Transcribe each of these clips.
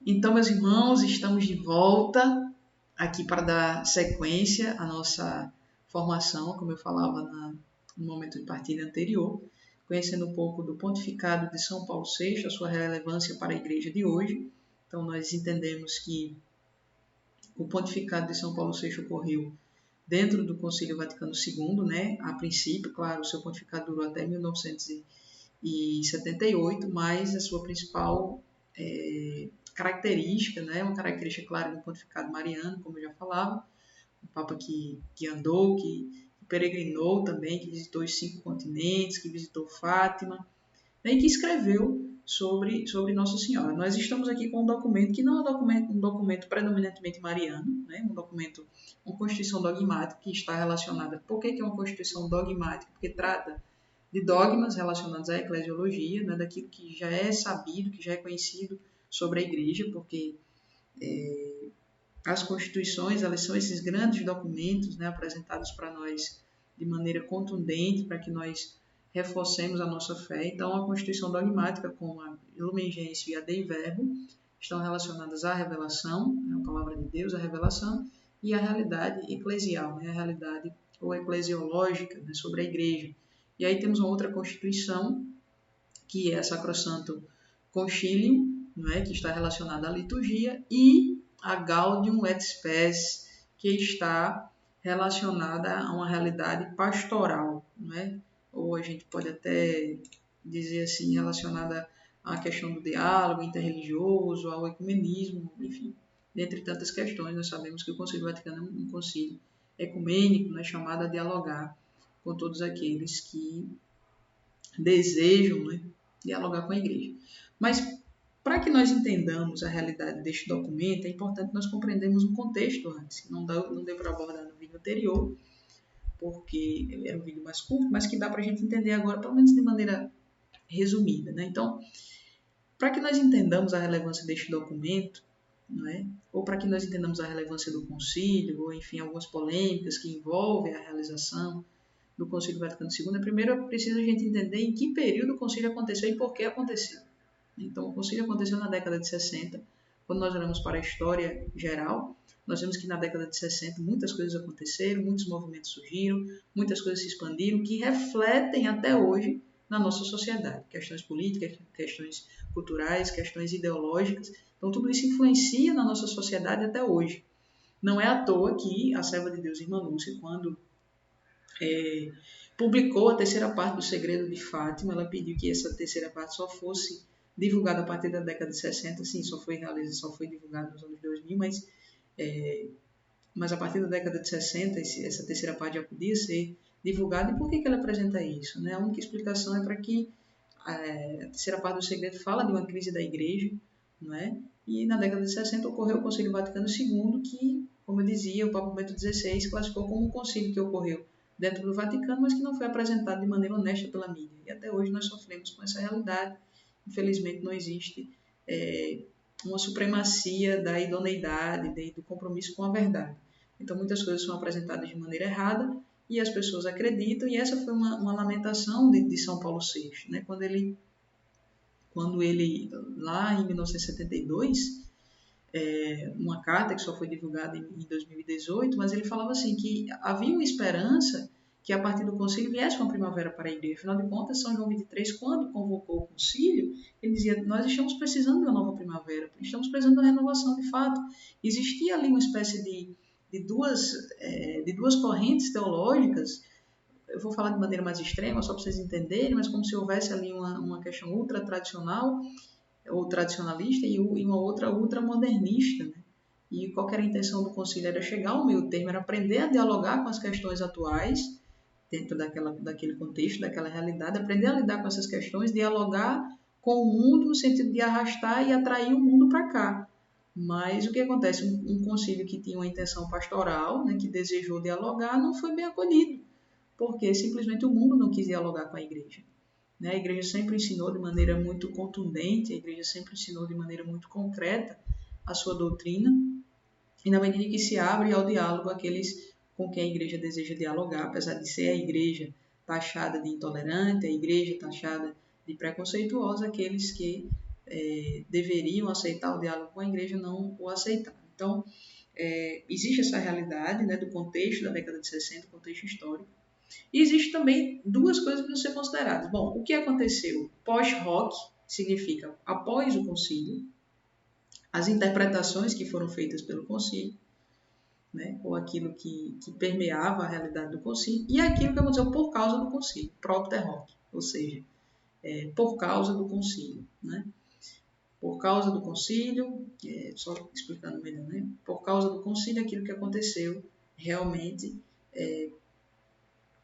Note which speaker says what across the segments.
Speaker 1: Então, meus irmãos, estamos de volta aqui para dar sequência à nossa formação, como eu falava no momento de partilha anterior, conhecendo um pouco do pontificado de São Paulo VI, a sua relevância para a igreja de hoje. Então, nós entendemos que o pontificado de São Paulo VI ocorreu dentro do Concílio Vaticano II, né? A princípio, claro, o seu pontificado durou até 1978, mas a sua principal característica, né? Uma característica clara do pontificado mariano, como eu já falava, um papa que andou, que peregrinou também, que visitou os 5 continentes, que visitou Fátima, né? E que escreveu sobre Nossa Senhora. Nós estamos aqui com um documento que não é um documento predominantemente mariano, né? Uma constituição dogmática que está relacionada. Por que é uma constituição dogmática? Porque trata de dogmas relacionados à eclesiologia, né? Daquilo que já é sabido, que já é conhecido sobre a igreja, porque as constituições, elas são esses grandes documentos, né, apresentados para nós de maneira contundente, para que nós reforcemos a nossa fé. Então, a constituição dogmática, como a Lumen Gentium e a Dei Verbo, estão relacionadas à revelação, né, a palavra de Deus, a revelação, e à realidade eclesial, né, a realidade ou eclesiológica, né, sobre a igreja. E aí temos uma outra constituição, que é a Sacrosanto Concilium, né, que está relacionada à liturgia, e a Gaudium et Spes, que está relacionada a uma realidade pastoral, né? Ou a gente pode até dizer assim, relacionada à questão do diálogo interreligioso, ao ecumenismo, enfim, dentre tantas questões. Nós sabemos que o Concílio Vaticano é um concílio ecumênico, né, chamado a dialogar com todos aqueles que desejam, né, dialogar com a igreja. Mas para que nós entendamos a realidade deste documento, é importante nós compreendermos um contexto antes. Não deu para abordar no vídeo anterior, porque era um vídeo mais curto, mas que dá para a gente entender agora, pelo menos de maneira resumida, né? Então, para que nós entendamos a relevância deste documento, né, ou para que nós entendamos a relevância do concílio, ou enfim, algumas polêmicas que envolvem a realização do Concílio Vaticano II, primeiro é preciso a gente entender em que período o concílio aconteceu e por que aconteceu. Então, o concílio aconteceu na década de 60. Quando nós olhamos para a história geral, nós vemos que na década de 60 muitas coisas aconteceram, muitos movimentos surgiram, muitas coisas se expandiram, que refletem até hoje na nossa sociedade. Questões políticas, questões culturais, questões ideológicas. Então, tudo isso influencia na nossa sociedade até hoje. Não é à toa que a serva de Deus, Irmã Lúcia, quando publicou a terceira parte do Segredo de Fátima, ela pediu que essa terceira parte só fosse divulgada a partir da década de 60, sim, só foi divulgada nos anos 2000, mas a partir da década de 60 essa terceira parte já podia ser divulgada. E por que ela apresenta isso? Né? A única explicação é para que a terceira parte do Segredo fala de uma crise da igreja, não é? E na década de 60 ocorreu o Concílio Vaticano II, que, como eu dizia, o Papa Bento XVI classificou como um concílio que ocorreu dentro do Vaticano, mas que não foi apresentado de maneira honesta pela mídia. E até hoje nós sofremos com essa realidade. Infelizmente não existe uma supremacia da idoneidade, do compromisso com a verdade. Então muitas coisas são apresentadas de maneira errada e as pessoas acreditam, e essa foi uma lamentação de São Paulo VI, né? Quando ele, lá em 1972, uma carta que só foi divulgada em 2018, mas ele falava assim que havia uma esperança que a partir do concílio viesse uma primavera para a igreja. Afinal de contas, São João 23, quando convocou o concílio, ele dizia: nós estamos precisando de uma nova primavera, estamos precisando de uma renovação de fato. Existia ali uma espécie de duas correntes teológicas. Eu vou falar de maneira mais extrema, só para vocês entenderem, mas como se houvesse ali uma questão ultra-tradicional ou tradicionalista e uma outra ultramodernista, né? E qual era a intenção do concílio? Era chegar ao meio termo, era aprender a dialogar com as questões atuais, dentro daquele contexto, daquela realidade, aprender a lidar com essas questões, dialogar com o mundo no sentido de arrastar e atrair o mundo para cá. Mas o que acontece? Um concílio que tinha uma intenção pastoral, né, que desejou dialogar, não foi bem acolhido, porque simplesmente o mundo não quis dialogar com a igreja. A igreja sempre ensinou de maneira muito contundente, a igreja sempre ensinou de maneira muito concreta a sua doutrina, e na medida que se abre ao diálogo aqueles com quem a igreja deseja dialogar, apesar de ser a igreja taxada de intolerante, a igreja taxada de preconceituosa, aqueles que deveriam aceitar o diálogo com a igreja não o aceitaram. Então, existe essa realidade, né, do contexto da década de 60, contexto histórico. E existe também duas coisas que precisam ser consideradas. Bom, o que aconteceu pós-hoc, significa após o concílio, as interpretações que foram feitas pelo concílio, né, ou aquilo que permeava a realidade do concílio, e aquilo que aconteceu por causa do concílio, propter hoc, ou seja, por causa do concílio, né? Por causa do concílio, só explicando melhor, né? Por causa do concílio, aquilo que aconteceu realmente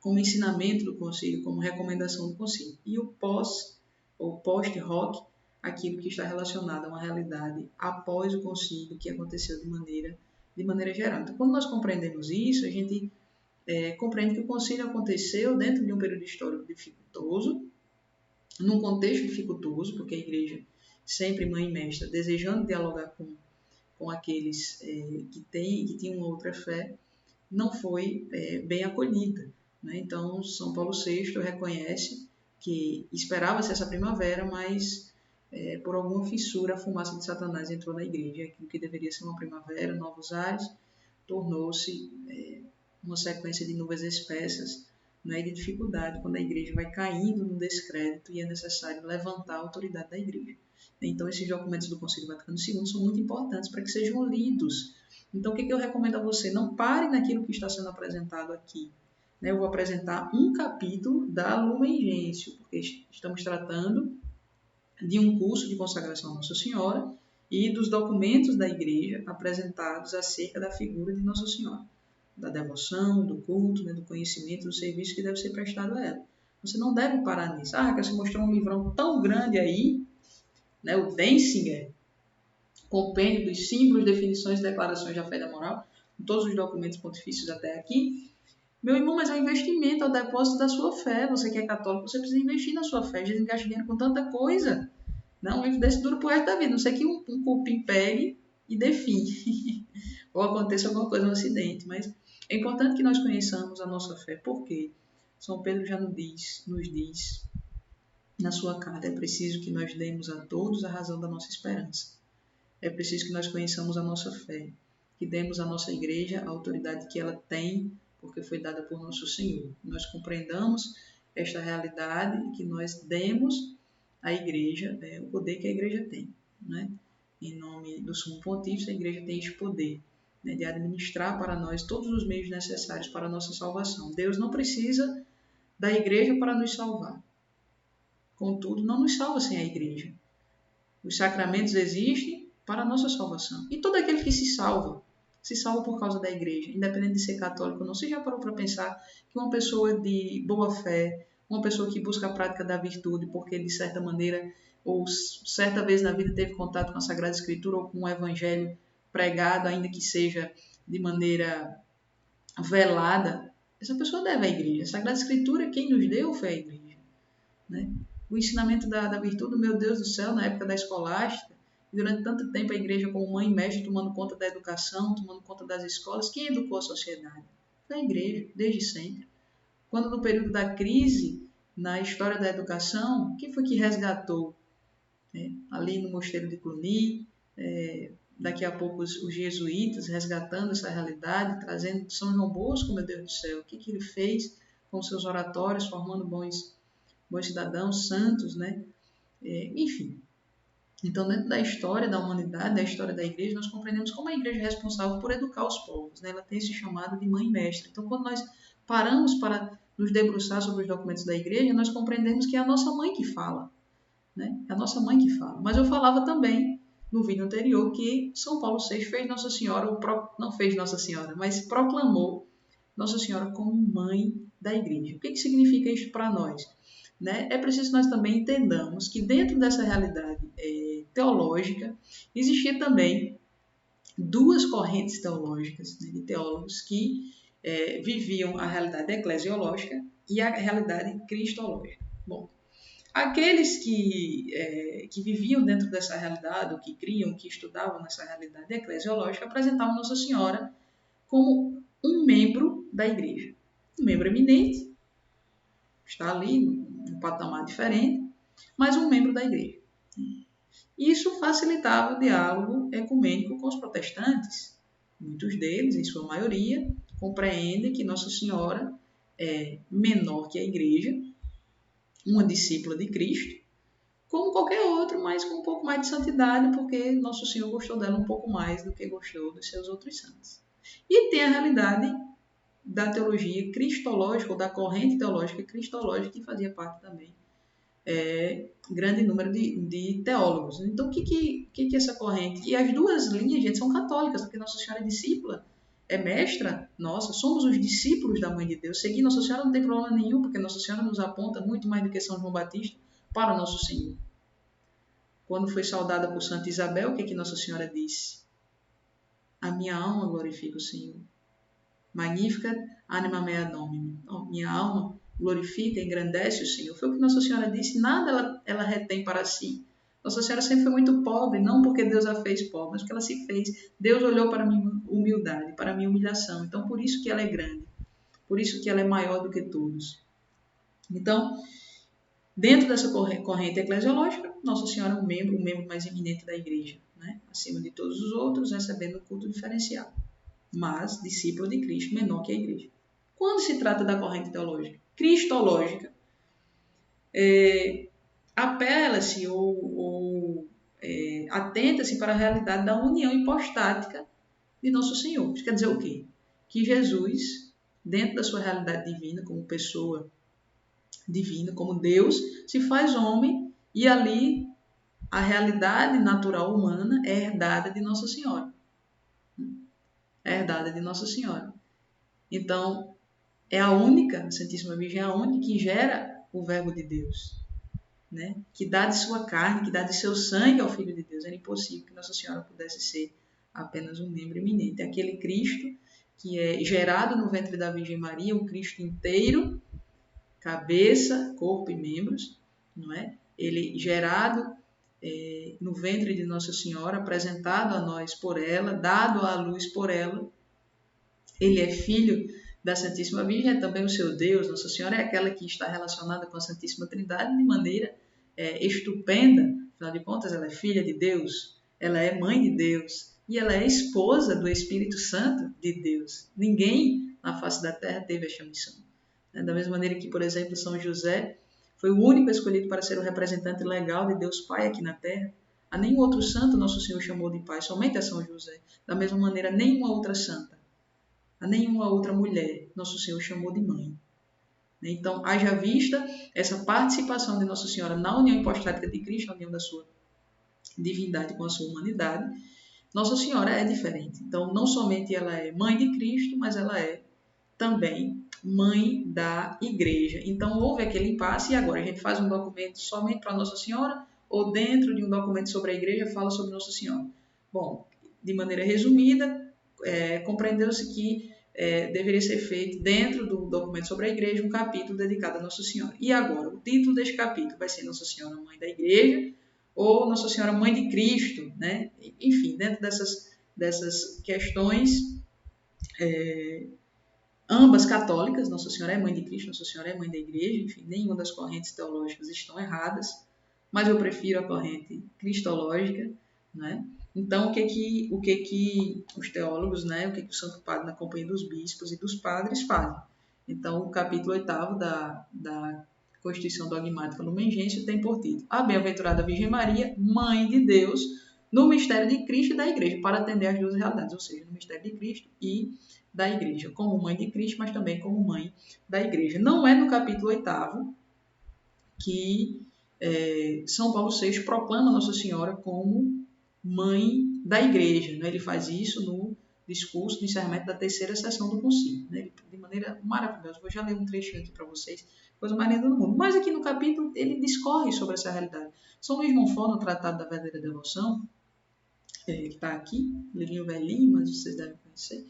Speaker 1: como ensinamento do concílio, como recomendação do concílio. E o pós, ou post-hoc, aquilo que está relacionado a uma realidade após o concílio, que aconteceu de maneira geral. Então, quando nós compreendemos isso, a gente compreende que o concílio aconteceu dentro de um período histórico dificultoso, num contexto dificultoso, porque a igreja, sempre mãe e mestra, desejando dialogar com aqueles que tinham outra fé, não foi bem acolhida, né? Então, São Paulo VI reconhece que esperava-se essa primavera, mas por alguma fissura a fumaça de Satanás entrou na igreja. Aquilo que deveria ser uma primavera, novos ares, tornou-se uma sequência de nuvens espessas, né, de dificuldade, quando a igreja vai caindo no descrédito e é necessário levantar a autoridade da igreja. Então, esses documentos do Concílio Vaticano II são muito importantes para que sejam lidos. Então, o que eu recomendo a você? Não pare naquilo que está sendo apresentado aqui. Eu vou apresentar um capítulo da Lumen Gentium, porque estamos tratando de um curso de consagração a Nossa Senhora e dos documentos da igreja apresentados acerca da figura de Nossa Senhora, da devoção, do culto, né, do conhecimento, do serviço que deve ser prestado a ela. Você não deve parar nisso. Que você mostrou um livrão tão grande aí, né, o Denzinger, compêndio dos símbolos, definições e declarações da fé e da moral, com todos os documentos pontifícios até aqui. Meu irmão, mas é um investimento, é o depósito da sua fé. Você que é católico, você precisa investir na sua fé. A gente gasta dinheiro com tanta coisa. Não, um livro desse dura pro resto da vida. Não sei que um cupim pegue e define. Ou aconteça alguma coisa, um acidente. Mas é importante que nós conheçamos a nossa fé. Por quê? São Pedro já nos diz na sua carta, é preciso que nós demos a todos a razão da nossa esperança. É preciso que nós conheçamos a nossa fé, que demos à nossa igreja a autoridade que ela tem, porque foi dada por nosso Senhor. Nós compreendamos esta realidade e que nós demos à igreja o poder que a igreja tem, né? Em nome do Sumo Pontífice, a igreja tem esse poder, né, de administrar para nós todos os meios necessários para a nossa salvação. Deus não precisa da igreja para nos salvar. Contudo, não nos salva sem a igreja. Os sacramentos existem para a nossa salvação. E todo aquele que se salva por causa da igreja, independente de ser católico ou não. Você já parou para pensar que uma pessoa de boa fé, uma pessoa que busca a prática da virtude, porque de certa maneira, ou certa vez na vida teve contato com a Sagrada Escritura ou com o Evangelho pregado, ainda que seja de maneira velada, essa pessoa deve à igreja. A Sagrada Escritura, quem nos deu foi a igreja, né? O ensinamento da virtude, meu Deus do céu, na época da escolástica, durante tanto tempo a igreja como mãe e mestre tomando conta da educação, tomando conta das escolas, quem educou a sociedade? Foi a igreja, desde sempre. Quando no período da crise, na história da educação, quem foi que resgatou? Ali no mosteiro de Cluny, daqui a pouco os jesuítas resgatando essa realidade, trazendo São João Bosco, meu Deus do céu, o que ele fez com seus oratórios, formando bons cidadãos, santos, né? Enfim. Então, dentro da história da humanidade, da história da igreja, nós compreendemos como a igreja é responsável por educar os povos, né? Ela tem esse chamado de mãe mestra. Então, quando nós paramos para nos debruçar sobre os documentos da igreja, nós compreendemos que é a nossa mãe que fala, né? É a nossa mãe que fala. Mas eu falava também, no vídeo anterior, que São Paulo VI fez Nossa Senhora, não fez Nossa Senhora, mas proclamou Nossa Senhora como mãe da igreja. O que significa isso para nós? Né? É preciso que nós também entendamos que dentro dessa realidade teológica existia também duas correntes teológicas, né, de teólogos que viviam a realidade eclesiológica e a realidade cristológica. Bom, aqueles que viviam dentro dessa realidade, ou que criam, que estudavam nessa realidade eclesiológica, apresentavam Nossa Senhora como um membro da igreja, um membro eminente, está ali num patamar diferente, mas um membro da igreja. Isso facilitava o diálogo ecumênico com os protestantes. Muitos deles, em sua maioria, compreendem que Nossa Senhora é menor que a Igreja, uma discípula de Cristo, como qualquer outro, mas com um pouco mais de santidade, porque Nosso Senhor gostou dela um pouco mais do que gostou dos seus outros santos. E tem a realidade da teologia cristológica, ou da corrente teológica cristológica, que fazia parte também grande número de teólogos. Então, o que é essa corrente? E as duas linhas, gente, são católicas, porque Nossa Senhora é discípula, é mestra nossa, somos os discípulos da Mãe de Deus. Seguir Nossa Senhora não tem problema nenhum, porque Nossa Senhora nos aponta muito mais do que São João Batista para o nosso Senhor. Quando foi saudada por Santa Isabel, o que Nossa Senhora disse? A minha alma glorifica o Senhor. Magnificat anima mea Domini. Minha alma glorifica, engrandece o Senhor. Foi o que Nossa Senhora disse, nada ela retém para si. Nossa Senhora sempre foi muito pobre, não porque Deus a fez pobre, mas porque ela se fez. Deus olhou para a minha humildade, para a minha humilhação. Então, por isso que ela é grande. Por isso que ela é maior do que todos. Então, dentro dessa corrente eclesiológica, Nossa Senhora é o membro mais eminente da Igreja, né? Acima de todos os outros, recebendo o culto diferenciado, mas discípulo de Cristo, menor que a Igreja. Quando se trata da corrente teológica cristológica, apela-se ou atenta-se para a realidade da união hipostática de Nosso Senhor. Isso quer dizer o quê? Que Jesus, dentro da sua realidade divina, como pessoa divina, como Deus, se faz homem e ali a realidade natural humana é herdada de Nossa Senhora. É herdada de Nossa Senhora. Então, é a única, a Santíssima Virgem é a única que gera o Verbo de Deus, né? Que dá de sua carne, que dá de seu sangue ao Filho de Deus. Era impossível que Nossa Senhora pudesse ser apenas um membro eminente. Aquele Cristo que é gerado no ventre da Virgem Maria, um Cristo inteiro, cabeça, corpo e membros, não é? Ele gerado no ventre de Nossa Senhora, apresentado a nós por ela, dado à luz por ela. Ele é filho da Santíssima Virgem, é também o seu Deus. Nossa Senhora é aquela que está relacionada com a Santíssima Trindade de maneira estupenda. Afinal de contas, ela é filha de Deus, ela é mãe de Deus e ela é esposa do Espírito Santo de Deus. Ninguém na face da terra teve esta missão. Da mesma maneira que, por exemplo, São José foi o único escolhido para ser o representante legal de Deus Pai aqui na terra. A nenhum outro santo Nosso Senhor chamou de pai, somente a São José. Da mesma maneira, nenhuma outra santa, a nenhuma outra mulher Nosso Senhor chamou de mãe. Então, haja vista essa participação de Nossa Senhora na união hipostática de Cristo, a união da sua divindade com a sua humanidade, Nossa Senhora é diferente. Então, não somente ela é mãe de Cristo, mas ela é também mãe da Igreja. Então, houve aquele impasse e agora a gente faz um documento somente para Nossa Senhora ou dentro de um documento sobre a Igreja fala sobre Nossa Senhora? Bom, de maneira resumida, compreendeu-se que deveria ser feito dentro do documento sobre a Igreja um capítulo dedicado a Nossa Senhora. E agora, o título deste capítulo vai ser Nossa Senhora Mãe da Igreja ou Nossa Senhora Mãe de Cristo, né? Enfim, dentro dessas questões, ambas católicas, Nossa Senhora é Mãe de Cristo, Nossa Senhora é Mãe da Igreja, enfim, nenhuma das correntes teológicas estão erradas, mas eu prefiro a corrente cristológica, né? Então, o que os teólogos, né, o que o Santo Padre, na companhia dos bispos e dos padres, fazem? Então, o capítulo 8º da Constituição Dogmática Lumen Gentium tem por título: A Bem-aventurada Virgem Maria, Mãe de Deus, no mistério de Cristo e da Igreja, para atender às duas realidades, ou seja, no mistério de Cristo e da Igreja, como Mãe de Cristo, mas também como Mãe da Igreja. Não é no capítulo 8º que São Paulo VI proclama Nossa Senhora como Mãe da Igreja, né? Ele faz isso no discurso de encerramento da 3ª sessão do concílio, né? De maneira maravilhosa. Vou já ler um trechinho aqui para vocês, coisa mais linda do mundo. Mas aqui no capítulo ele discorre sobre essa realidade. São Luís Monfort, no Tratado da Verdadeira Devoção, que está aqui, livrinho velhinho, mas vocês devem conhecer,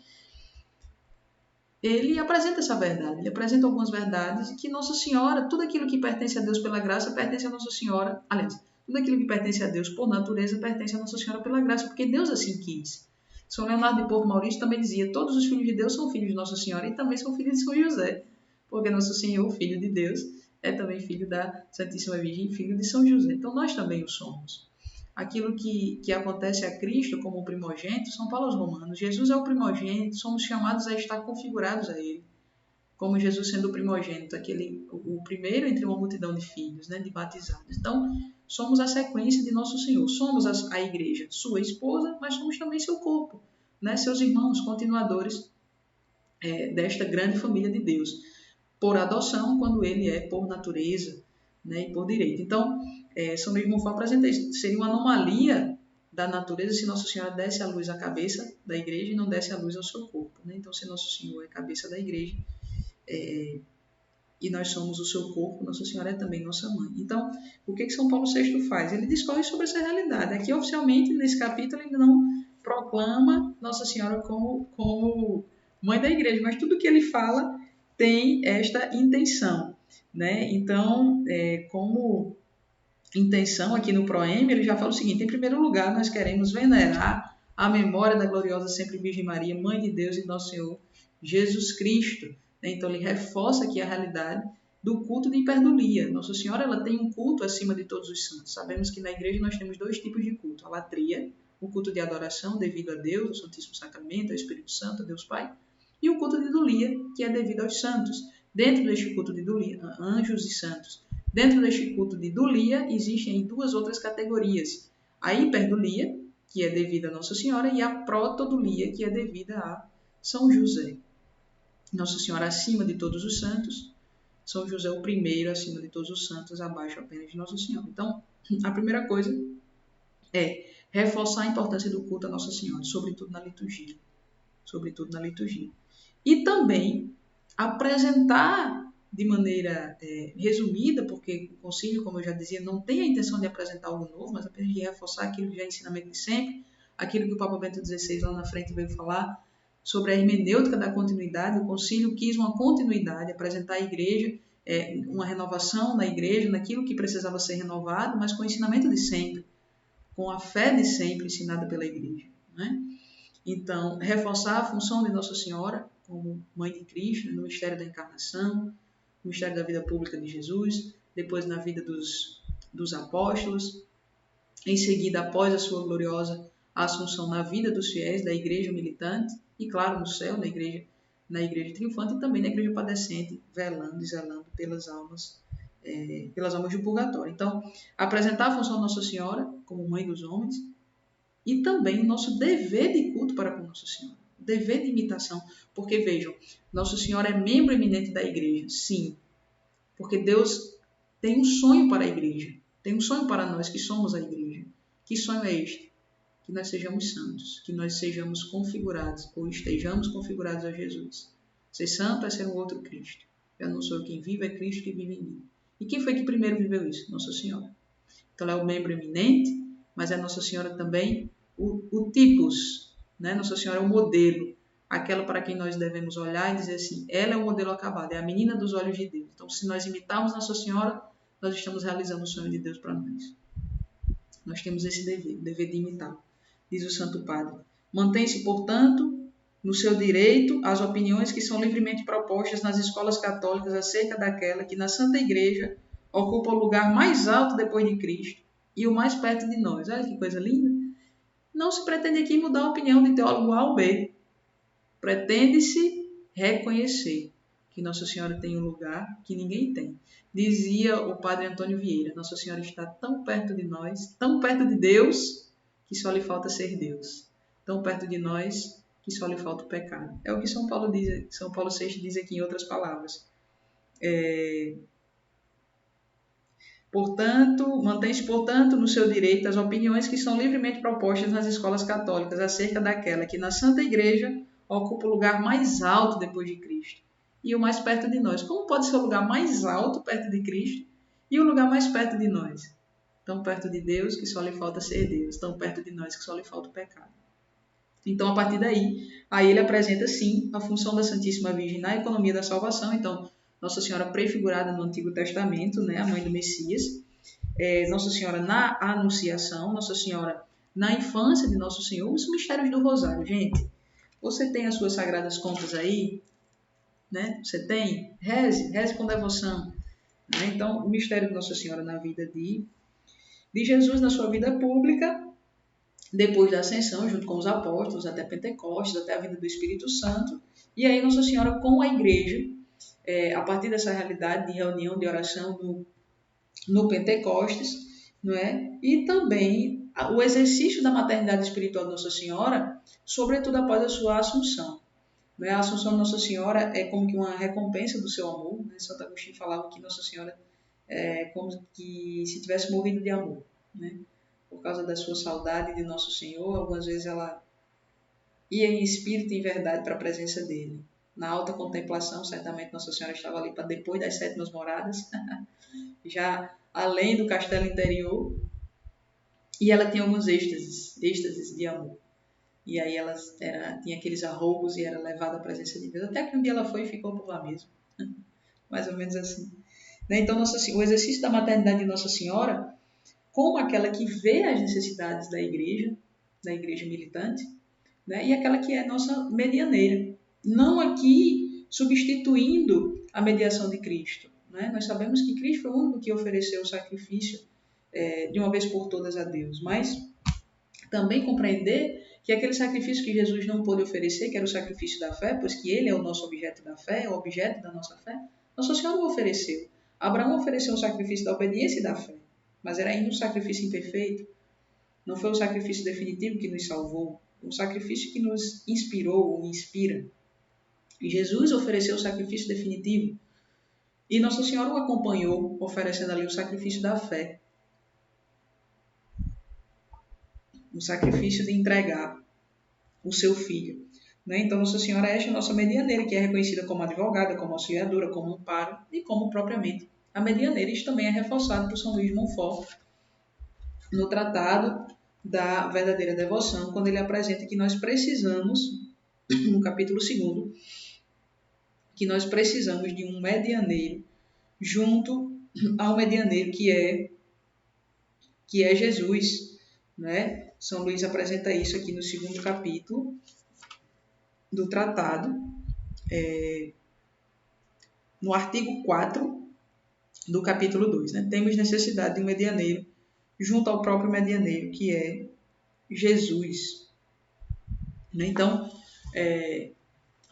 Speaker 1: ele apresenta essa verdade, ele apresenta algumas verdades que Nossa Senhora, tudo aquilo que pertence a Deus pela graça, pertence a Nossa Senhora, aliás, tudo aquilo que pertence a Deus por natureza, pertence a Nossa Senhora pela graça, porque Deus assim quis. São Leonardo de Porto Maurício também dizia: todos os filhos de Deus são filhos de Nossa Senhora e também são filhos de São José, porque Nosso Senhor, filho de Deus, é também filho da Santíssima Virgem, filho de São José. Então nós também o somos. aquilo que acontece a Cristo como o primogênito, São Paulo aos Romanos, Jesus é o primogênito, somos chamados a estar configurados a Ele, como Jesus sendo o primogênito, o primeiro entre uma multidão de filhos, né, de batizados. Então, somos a sequência de Nosso Senhor, somos a igreja, sua esposa, mas somos também seu corpo, né, seus irmãos, continuadores desta grande família de Deus, por adoção, quando ele é por natureza, né, e por direito. Então, São Mesmo Fala apresenta isso, seria uma anomalia da natureza se Nossa Senhora desse à luz a cabeça da igreja e não desse à luz ao seu corpo, né? Então, se Nosso Senhor é cabeça da igreja, e nós somos o seu corpo, Nossa Senhora é também nossa mãe. Então, o que São Paulo VI faz? Ele discorre sobre essa realidade. Aqui, oficialmente, nesse capítulo, ele não proclama Nossa Senhora como mãe da igreja, mas tudo que ele fala tem esta intenção, né? Então, como intenção aqui no Proeme, ele já fala o seguinte: em primeiro lugar, nós queremos venerar a memória da gloriosa sempre Virgem Maria, Mãe de Deus e Nosso Senhor Jesus Cristo. Então, ele reforça aqui a realidade do culto de hiperdulia. Nossa Senhora, ela tem um culto acima de todos os santos. Sabemos que na igreja nós temos 2 tipos de culto: a latria, o culto de adoração devido a Deus, ao Santíssimo Sacramento, ao Espírito Santo, a Deus Pai, e o culto de idulia, que é devido aos santos. Dentro deste culto de idulia, anjos e santos. Dentro deste culto de idulia, existem 2 outras categorias: a hiperdulia, que é devida a Nossa Senhora, e a protodulia, que é devida a São José. Nossa Senhora acima de todos os santos, São José o primeiro acima de todos os santos, abaixo apenas de Nossa Senhora. Então, a primeira coisa é reforçar a importância do culto a Nossa Senhora, sobretudo na liturgia. Sobretudo na liturgia. E também apresentar de maneira resumida, porque o concílio, como eu já dizia, não tem a intenção de apresentar algo novo, mas apenas de reforçar aquilo que já é ensinamento de sempre, aquilo que o Papa Bento XVI lá na frente veio falar sobre a hermenêutica da continuidade. O concílio quis uma continuidade, apresentar à igreja uma renovação na igreja, naquilo que precisava ser renovado, mas com o ensinamento de sempre, com a fé de sempre ensinada pela igreja, né? Então, reforçar a função de Nossa Senhora como Mãe de Cristo, no mistério da encarnação, no mistério da vida pública de Jesus, depois na vida dos apóstolos, em seguida, após a sua gloriosa assunção, na vida dos fiéis, da igreja militante, e claro, no céu, na igreja triunfante, e também na igreja padecente, velando e zelando pelas almas do purgatório. Então, apresentar a função de Nossa Senhora como Mãe dos homens, e também o nosso dever de culto para com Nossa Senhora, dever de imitação, porque vejam, Nossa Senhora é membro eminente da igreja, sim, porque Deus tem um sonho para a igreja, tem um sonho para nós que somos a igreja. Que sonho é este? Que nós sejamos santos, que nós sejamos configurados, ou estejamos configurados a Jesus. Ser santo é ser um outro Cristo. Eu não sou eu quem vive, é Cristo que vive em mim. E quem foi que primeiro viveu isso? Nossa Senhora. Então ela é o membro eminente, mas é Nossa Senhora também o tipos, né? Nossa Senhora é o modelo, aquela para quem nós devemos olhar e dizer assim: ela é o modelo acabado, é a menina dos olhos de Deus. Então, se nós imitarmos Nossa Senhora, nós estamos realizando o sonho de Deus para nós. Nós temos esse dever, o dever de imitar. Diz o Santo Padre: mantém-se, portanto, no seu direito as opiniões que são livremente propostas nas escolas católicas acerca daquela que na Santa Igreja ocupa o lugar mais alto depois de Cristo e o mais perto de nós. Olha que coisa linda! Não se pretende aqui mudar a opinião de teólogo A ou B. Pretende-se reconhecer que Nossa Senhora tem um lugar que ninguém tem. Dizia o padre Antônio Vieira: Nossa Senhora está tão perto de nós, tão perto de Deus, que só lhe falta ser Deus. Tão perto de nós, que só lhe falta o pecado. É o que São Paulo VI diz aqui em outras palavras. Portanto, mantém-se, portanto, no seu direito as opiniões que são livremente propostas nas escolas católicas acerca daquela que na Santa Igreja ocupa o lugar mais alto depois de Cristo e o mais perto de nós. Como pode ser o lugar mais alto perto de Cristo e o lugar mais perto de nós? Tão perto de Deus que só lhe falta ser Deus, tão perto de nós que só lhe falta o pecado. Então, a partir daí, aí ele apresenta, sim, a função da Santíssima Virgem na economia da salvação. Então, Nossa Senhora prefigurada no Antigo Testamento, né, a mãe do Messias, Nossa Senhora na Anunciação, Nossa Senhora na infância de Nosso Senhor, os mistérios do Rosário. Gente, você tem as suas sagradas contas aí, né? Você tem? Reze com devoção. Né? Então, o mistério de Nossa Senhora na vida de Jesus na sua vida pública, depois da ascensão, junto com os apóstolos, até Pentecostes, até a vinda do Espírito Santo, e aí Nossa Senhora com a igreja, a partir dessa realidade de reunião, de oração no Pentecostes, não é? E também o exercício da maternidade espiritual de Nossa Senhora, sobretudo após a sua assunção. Não é? A assunção de Nossa Senhora é como que uma recompensa do seu amor. Né? Santo Agostinho falava que Nossa Senhora é como que se tivesse morrido de amor, né? Por causa da sua saudade de Nosso Senhor. Algumas vezes ela ia em espírito e em verdade para a presença dele. Na alta contemplação, certamente Nossa Senhora estava ali para depois das sétimas moradas, já além do castelo interior, e ela tinha alguns êxtases de amor. E aí ela tinha aqueles arroubos e era levada à presença de Deus. Até que um dia ela foi e ficou por lá mesmo. Mais ou menos assim. Então, o exercício da maternidade de Nossa Senhora, como aquela que vê as necessidades da igreja militante, né? E aquela que é nossa medianeira. Não aqui substituindo a mediação de Cristo. Né? Nós sabemos que Cristo foi o único que ofereceu o sacrifício de uma vez por todas a Deus. Mas também compreender que aquele sacrifício que Jesus não pôde oferecer, que era o sacrifício da fé, pois que ele é o nosso objeto da fé, é o objeto da nossa fé, Nossa Senhora não ofereceu. Abraão ofereceu o sacrifício da obediência e da fé, mas era ainda um sacrifício imperfeito. Não foi o sacrifício definitivo que nos salvou, o sacrifício que nos inspirou ou inspira. E Jesus ofereceu o sacrifício definitivo. E Nossa Senhora o acompanhou, oferecendo ali o sacrifício da fé. O sacrifício de entregar o seu filho. Né? Então, Nossa Senhora é esta nossa medianeira, que é reconhecida como advogada, como auxiliadora, como amparo e como propriamente a medianeira. Isso também é reforçado por São Luís de Montfort no Tratado da Verdadeira Devoção, quando ele apresenta que nós precisamos, no capítulo 2, que nós precisamos de um medianeiro junto ao medianeiro que é Jesus. Né? São Luís apresenta isso aqui no 2º capítulo do tratado, no artigo 4 do capítulo 2. Né? Temos necessidade de um medianeiro junto ao próprio medianeiro, que é Jesus. Né? Então,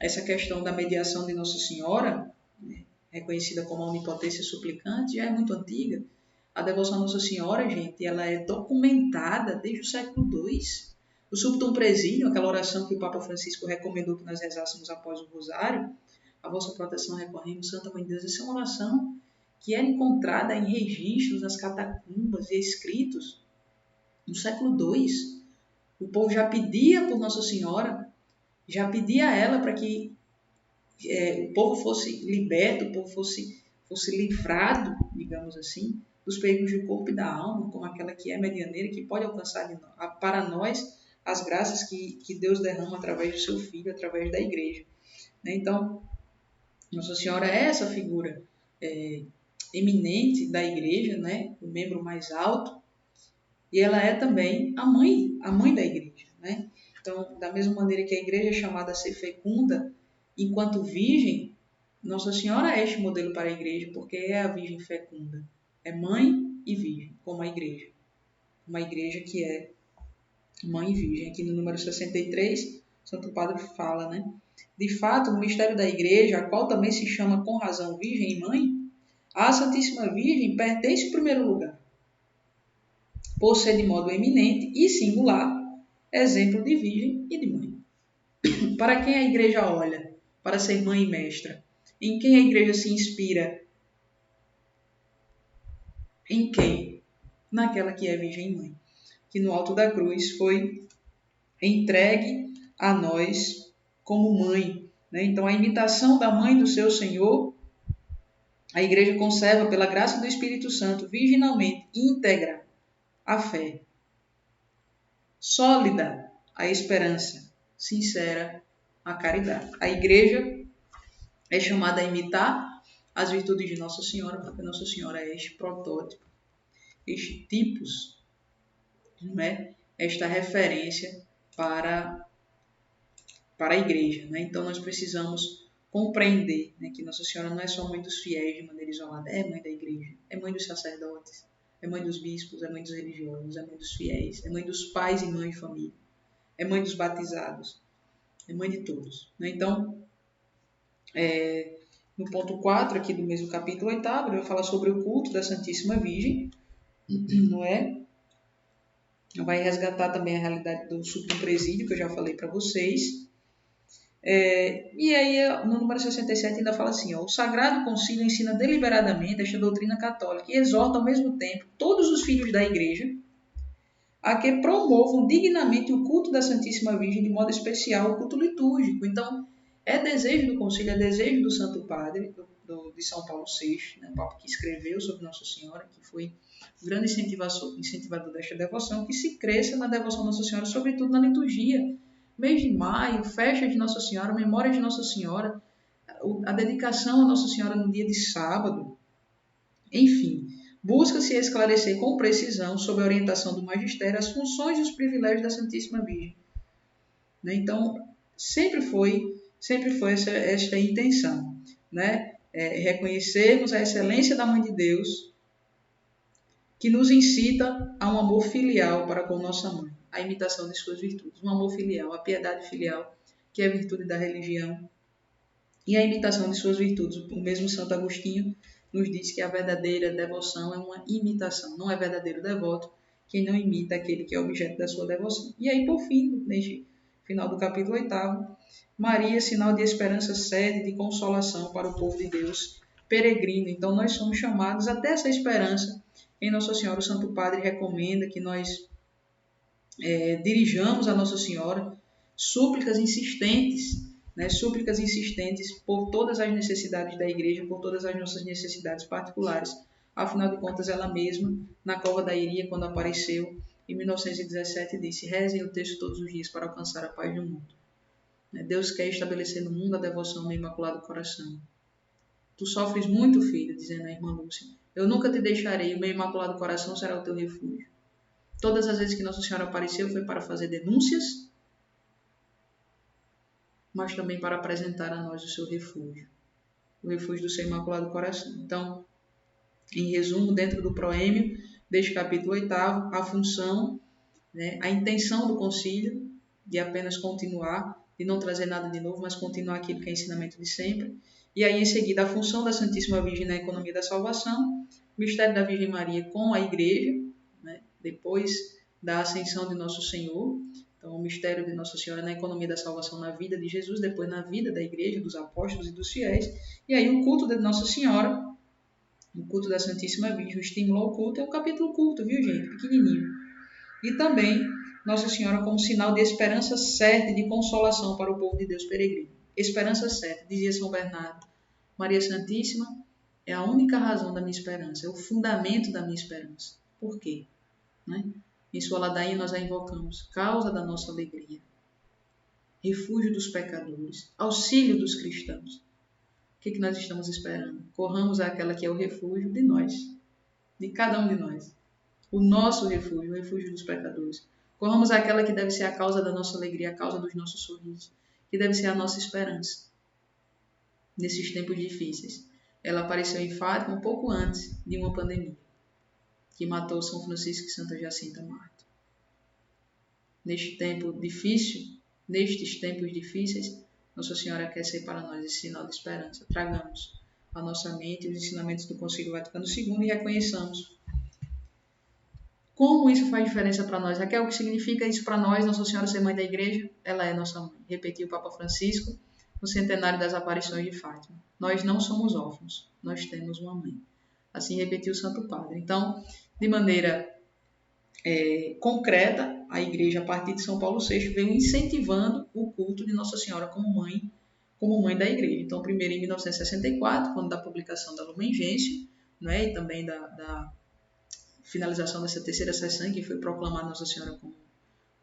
Speaker 1: essa questão da mediação de Nossa Senhora, né, reconhecida como a onipotência suplicante, já é muito antiga. A devoção a Nossa Senhora, gente, ela é documentada desde o século II. O Subtum Presídio, aquela oração que o Papa Francisco recomendou que nós rezássemos após o Rosário, a vossa proteção recorremos, Santa Mãe de Deus, essa é uma oração que era encontrada em registros nas catacumbas e escritos no século II. O povo já pedia por Nossa Senhora, já pedia a ela para que o povo fosse liberto, o povo fosse livrado, digamos assim, dos perigos do corpo e da alma, como aquela que é medianeira, que pode alcançar para nós as graças que Deus derrama através do seu Filho, através da igreja. Então, Nossa Senhora é essa figura eminente da igreja, né? O membro mais alto, e ela é também a mãe da igreja. Né? Então, da mesma maneira que a igreja é chamada a ser fecunda enquanto virgem, Nossa Senhora é este modelo para a igreja, porque é a virgem fecunda. É mãe e virgem, como a igreja. Uma igreja que é mãe e virgem. Aqui no número 63, Santo Padre fala, né? De fato, no mistério da igreja, a qual também se chama com razão virgem e mãe, a Santíssima Virgem pertence ao primeiro lugar, por ser de modo eminente e singular exemplo de virgem e de mãe. Para quem a igreja olha para ser mãe e mestra? Em quem a igreja se inspira? Em quem? Naquela que é virgem e mãe, que no alto da cruz foi entregue a nós como mãe. Né? Então, a imitação da mãe do seu Senhor, a igreja conserva, pela graça do Espírito Santo, virginalmente íntegra a fé, sólida a esperança, sincera a caridade. A igreja é chamada a imitar as virtudes de Nossa Senhora, porque Nossa Senhora é este protótipo, este tipos, né? Esta referência para a igreja. Né? Então, nós precisamos compreender, né, que Nossa Senhora não é só mãe dos fiéis de maneira isolada, é mãe da igreja, é mãe dos sacerdotes, é mãe dos bispos, é mãe dos religiosos, é mãe dos fiéis, é mãe dos pais e mães de família, é mãe dos batizados, é mãe de todos. Né? Então, no ponto 4 aqui do mesmo capítulo 8º, ele vai falar sobre o culto da Santíssima Virgem, não é? Vai resgatar também a realidade do Supremo Presídio, que eu já falei para vocês. E aí, no número 67, ainda fala assim, ó, o Sagrado Concílio ensina deliberadamente esta doutrina católica e exorta ao mesmo tempo todos os filhos da Igreja a que promovam dignamente o culto da Santíssima Virgem, de modo especial o culto litúrgico. Então, é desejo do Concílio, é desejo do Santo Padre, de São Paulo VI, né, o Papa que escreveu sobre Nossa Senhora, que foi o grande incentivador desta devoção, que se cresça na devoção a Nossa Senhora, sobretudo na liturgia. Mês de maio, festa de Nossa Senhora, memória de Nossa Senhora, a dedicação a Nossa Senhora no dia de sábado. Enfim, busca-se esclarecer com precisão, sob a orientação do magistério, as funções e os privilégios da Santíssima Virgem. Então, sempre foi esta intenção, né? Reconhecermos a excelência da Mãe de Deus, que nos incita a um amor filial para com nossa mãe, a imitação de suas virtudes, um amor filial, a piedade filial, que é a virtude da religião, e a imitação de suas virtudes. O mesmo Santo Agostinho nos diz que a verdadeira devoção é uma imitação, não é verdadeiro devoto quem não imita aquele que é objeto da sua devoção. E aí, por fim, neste final do capítulo 8º, Maria, sinal de esperança, sede de consolação para o povo de Deus, peregrino. Então, nós somos chamados a ter essa esperança em Nossa Senhora. O Santo Padre recomenda que nós dirijamos a Nossa Senhora súplicas insistentes, né? Súplicas insistentes por todas as necessidades da Igreja, por todas as nossas necessidades particulares. Afinal de contas, ela mesma, na Cova da Iria, quando apareceu em 1917, disse: rezem o texto todos os dias para alcançar a paz do mundo. Deus quer estabelecer no mundo a devoção ao Imaculado Coração. Tu sofres muito, filho, dizendo a irmã Lúcia. Eu nunca te deixarei, o meu Imaculado Coração será o teu refúgio. Todas as vezes que Nossa Senhora apareceu foi para fazer denúncias, mas também para apresentar a nós o seu refúgio, o refúgio do seu Imaculado Coração. Então, em resumo, dentro do proêmio deste capítulo 8º, a função, né, a intenção do concílio de apenas continuar, de não trazer nada de novo, mas continuar aquilo que é ensinamento de sempre. E aí, em seguida, a função da Santíssima Virgem na economia da salvação, o mistério da Virgem Maria com a Igreja, né, depois da ascensão de Nosso Senhor. Então, o mistério de Nossa Senhora na economia da salvação na vida de Jesus, depois na vida da Igreja, dos apóstolos e dos fiéis. E aí, o culto de Nossa Senhora, o culto da Santíssima Virgem, o estímulo ao culto, é um capítulo culto, viu, gente? Pequenininho. E também Nossa Senhora como sinal de esperança certa e de consolação para o povo de Deus peregrino. Esperança certa, dizia São Bernardo. Maria Santíssima é a única razão da minha esperança, é o fundamento da minha esperança. Por quê? Né? Em sua ladainha nós a invocamos, causa da nossa alegria, refúgio dos pecadores, auxílio dos cristãos. O que nós estamos esperando? Corramos àquela que é o refúgio de nós, de cada um de nós. O nosso refúgio, o refúgio dos pecadores. Corramos àquela que deve ser a causa da nossa alegria, a causa dos nossos sorrisos, que deve ser a nossa esperança nesses tempos difíceis. Ela apareceu em Fátima um pouco antes de uma pandemia, que matou São Francisco e Santa Jacinta Mártir. Nestes tempos difíceis, Nossa Senhora quer ser para nós esse sinal de esperança. Tragamos à nossa mente os ensinamentos do Concílio Vaticano II e reconheçamos como isso faz diferença para nós. Raquel, o que significa isso para nós, Nossa Senhora ser mãe da Igreja? Ela é nossa mãe. Repetiu o Papa Francisco no centenário das aparições de Fátima. Nós não somos órfãos, nós temos uma mãe. Assim repetiu o Santo Padre. Então, de maneira concreta, a Igreja, a partir de São Paulo VI, veio incentivando o culto de Nossa Senhora como mãe da Igreja. Então, primeiro em 1964, quando da publicação da Lumen Gentium, né, e também da finalização dessa terceira sessão, que foi proclamar Nossa Senhora como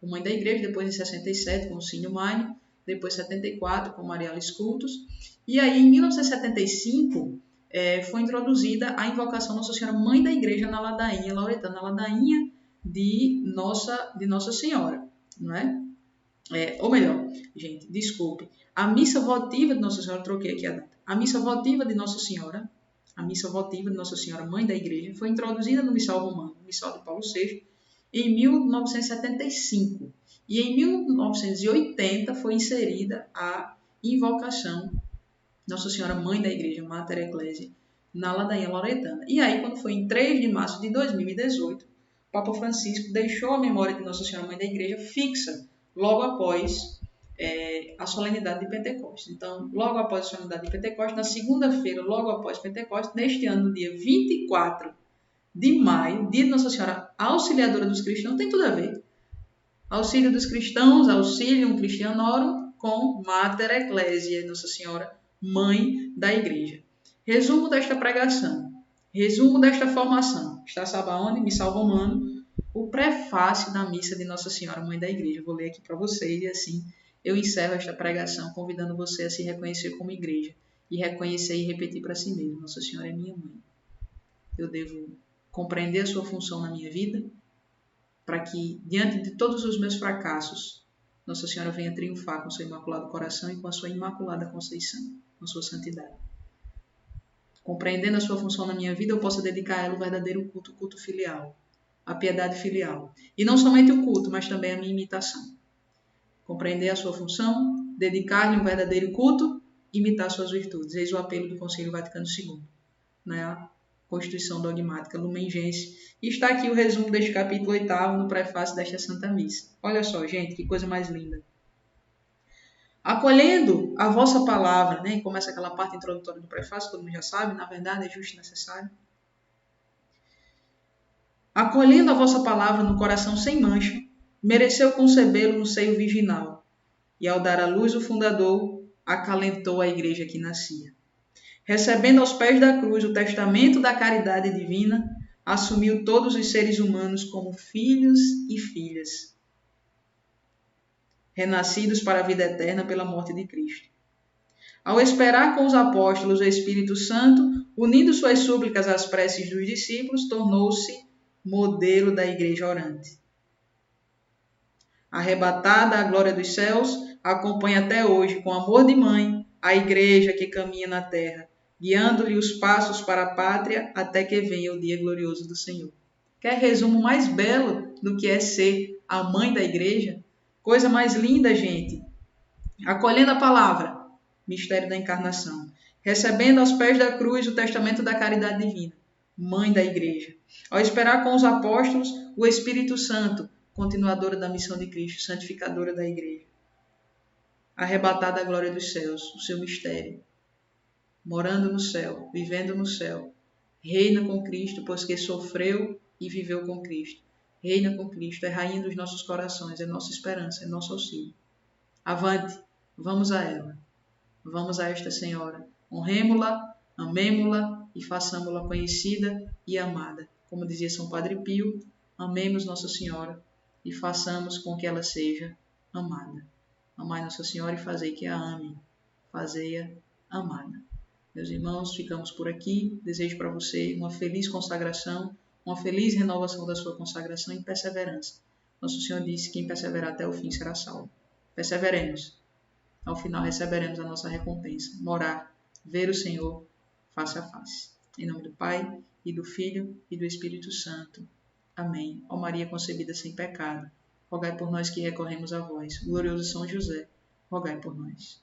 Speaker 1: mãe da Igreja, depois em 67, com o Sínio Magnum, depois em 74, com Marialis Cultus, e aí em 1975 foi introduzida a invocação Nossa Senhora Mãe da Igreja na ladainha lauretana, na ladainha de Nossa Senhora, não é? Ou melhor, gente, desculpe, a missa votiva de Nossa Senhora, troquei aqui a data, a missa votiva de Nossa Senhora, A missa votiva de Nossa Senhora, Mãe da Igreja, foi introduzida no Missal Romano, no Missal de Paulo VI, em 1975. E em 1980 foi inserida a invocação Nossa Senhora Mãe da Igreja, Mater Ecclesiae, na ladainha lauretana. E aí, quando foi em 3 de março de 2018, o Papa Francisco deixou a memória de Nossa Senhora Mãe da Igreja fixa logo após a solenidade de Pentecostes. Então, logo após a solenidade de Pentecostes, na segunda-feira, logo após Pentecostes, neste ano, no dia 24 de maio, dia de Nossa Senhora Auxiliadora dos Cristãos, tem tudo a ver. Auxílio dos cristãos, Auxilium Christianorum, com Mater Ecclesiae, Nossa Senhora Mãe da Igreja. Resumo desta pregação, resumo desta formação. Está sabe aonde? Missal Romano, o prefácio da missa de Nossa Senhora Mãe da Igreja. Vou ler aqui para vocês e assim eu encerro esta pregação convidando você a se reconhecer como igreja e reconhecer e repetir para si mesmo: Nossa Senhora é minha mãe. Eu devo compreender a sua função na minha vida para que, diante de todos os meus fracassos, Nossa Senhora venha triunfar com seu imaculado coração e com a sua imaculada conceição, com a sua santidade. Compreendendo a sua função na minha vida, eu possa dedicar a ela o verdadeiro culto, o culto filial, a piedade filial. E não somente o culto, mas também a minha imitação. Compreender a sua função, dedicar-lhe um verdadeiro culto, imitar suas virtudes. Eis o apelo do Concílio Vaticano II, né? Constituição Dogmática Lumen Gentium. E está aqui o resumo deste capítulo 8º no prefácio desta Santa Missa. Olha só, gente, que coisa mais linda. Acolhendo a vossa palavra, né? E começa aquela parte introdutória do prefácio, todo mundo já sabe, na verdade é justo e necessário. Acolhendo a vossa palavra no coração sem mancha, mereceu concebê-lo no seio virginal, e ao dar à luz o fundador, acalentou a igreja que nascia. Recebendo aos pés da cruz o testamento da caridade divina, assumiu todos os seres humanos como filhos e filhas, renascidos para a vida eterna pela morte de Cristo. Ao esperar com os apóstolos o Espírito Santo, unindo suas súplicas às preces dos discípulos, tornou-se modelo da igreja orante. Arrebatada à glória dos céus, acompanha até hoje, com amor de mãe, a igreja que caminha na terra, guiando-lhe os passos para a pátria até que venha o dia glorioso do Senhor. Quer resumo mais belo do que é ser a mãe da igreja? Coisa mais linda, gente. Acolhendo a palavra, mistério da encarnação. Recebendo aos pés da cruz o testamento da caridade divina, mãe da igreja. Ao esperar com os apóstolos o Espírito Santo, continuadora da missão de Cristo, santificadora da igreja. Arrebatada à glória dos céus, o seu mistério. Morando no céu, vivendo no céu. Reina com Cristo, pois que sofreu e viveu com Cristo. Reina com Cristo, é rainha dos nossos corações, é nossa esperança, é nosso auxílio. Avante, vamos a ela. Vamos a esta Senhora. Honremo-la, amemo-la e façamo-la conhecida e amada. Como dizia São Padre Pio, amemos Nossa Senhora e façamos com que ela seja amada. Amai Nossa Senhora e fazei que a ame. Fazei-a amada. Meus irmãos, ficamos por aqui. Desejo para você uma feliz consagração, uma feliz renovação da sua consagração e perseverança. Nosso Senhor disse: quem perseverar até o fim será salvo. Perseveremos. Ao final receberemos a nossa recompensa. Morar, ver o Senhor face a face. Em nome do Pai, e do Filho, e do Espírito Santo. Amém. Ó Maria concebida sem pecado, rogai por nós que recorremos a vós. Glorioso São José, rogai por nós.